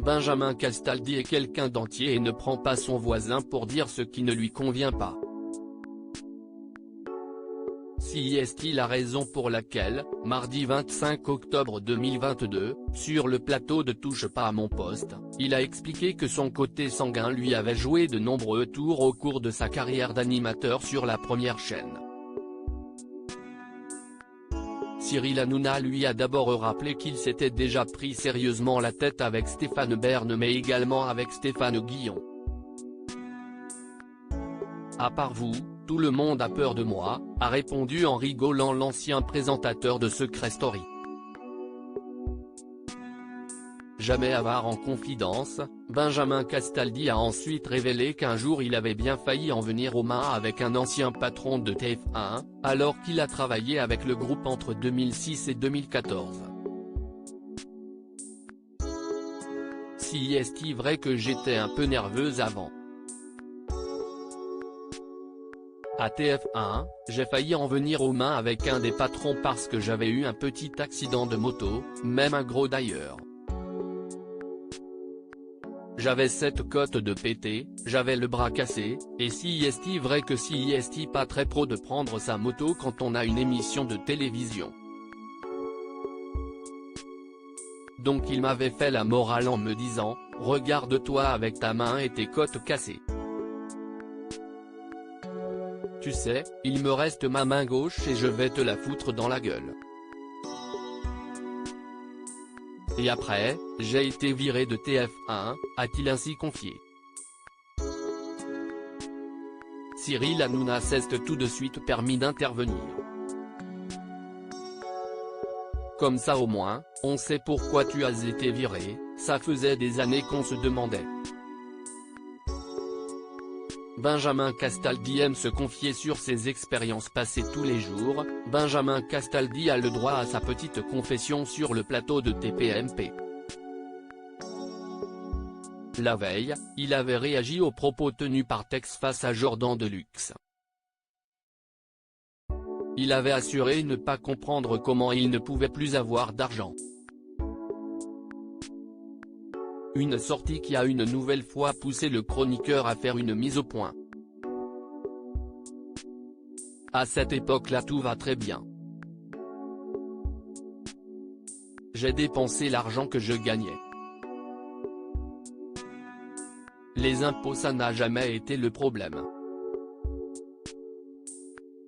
Benjamin Castaldi est quelqu'un d'entier et ne prend pas son voisin pour dire ce qui ne lui convient pas. Si est-il la raison pour laquelle, mardi 25 octobre 2022, sur le plateau de Touche pas à mon poste, il a expliqué que son côté sanguin lui avait joué de nombreux tours au cours de sa carrière d'animateur sur la première chaîne. Cyril Hanouna lui a d'abord rappelé qu'il s'était déjà pris sérieusement la tête avec Stéphane Bern mais également avec Stéphane Guillon. À part vous, tout le monde a peur de moi, a répondu en rigolant l'ancien présentateur de Secret Story. Jamais avare en confidence, Benjamin Castaldi a ensuite révélé qu'un jour il avait bien failli en venir aux mains avec un ancien patron de TF1, alors qu'il a travaillé avec le groupe entre 2006 et 2014. Si est-il vrai que j'étais un peu nerveuse avant? À TF1, j'ai failli en venir aux mains avec un des patrons parce que j'avais eu un petit accident de moto, même un gros d'ailleurs. J'avais cette côte de pété, j'avais le bras cassé, et si est-il vrai que si est-il pas très pro de prendre sa moto quand on a une émission de télévision. Donc il m'avait fait la morale en me disant, regarde-toi avec ta main et tes côtes cassées. Tu sais, il me reste ma main gauche et je vais te la foutre dans la gueule. Et après, j'ai été viré de TF1, a-t-il ainsi confié. Cyril Hanouna s'est tout de suite permis d'intervenir. Comme ça au moins, on sait pourquoi tu as été viré, ça faisait des années qu'on se demandait. Benjamin Castaldi aime se confier sur ses expériences passées tous les jours. Benjamin Castaldi a le droit à sa petite confession sur le plateau de TPMP. La veille, il avait réagi aux propos tenus par Tex face à Jordan Deluxe. Il avait assuré ne pas comprendre comment il ne pouvait plus avoir d'argent. Une sortie qui a une nouvelle fois poussé le chroniqueur à faire une mise au point. À cette époque-là tout va très bien. J'ai dépensé l'argent que je gagnais. Les impôts ça n'a jamais été le problème.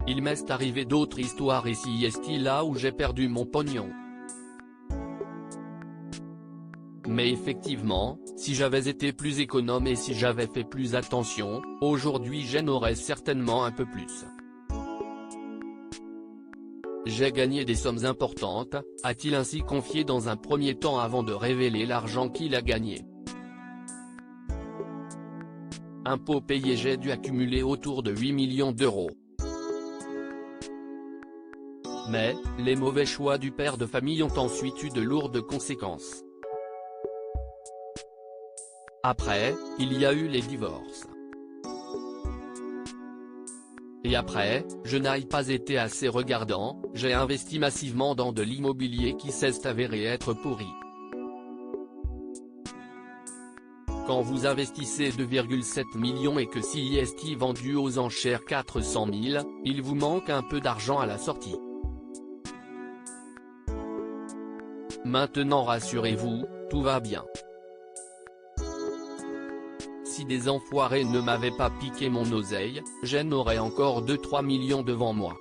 Il m'est arrivé d'autres histoires et si est-il là où j'ai perdu mon pognon. Mais effectivement, si j'avais été plus économe et si j'avais fait plus attention, aujourd'hui j'en aurais certainement un peu plus. J'ai gagné des sommes importantes, a-t-il ainsi confié dans un premier temps avant de révéler l'argent qu'il a gagné. Impôts payés, j'ai dû accumuler autour de 8 millions d'euros. Mais, les mauvais choix du père de famille ont ensuite eu de lourdes conséquences. Après, il y a eu les divorces. Et après, je n'ai pas été assez regardant, j'ai investi massivement dans de l'immobilier qui s'est avéré être pourri. Quand vous investissez 2,7 millions et que si est vendu aux enchères 400 000, il vous manque un peu d'argent à la sortie. Maintenant rassurez-vous, tout va bien. Si des enfoirés ne m'avaient pas piqué mon oseille, j'en aurais encore 2-3 millions devant moi.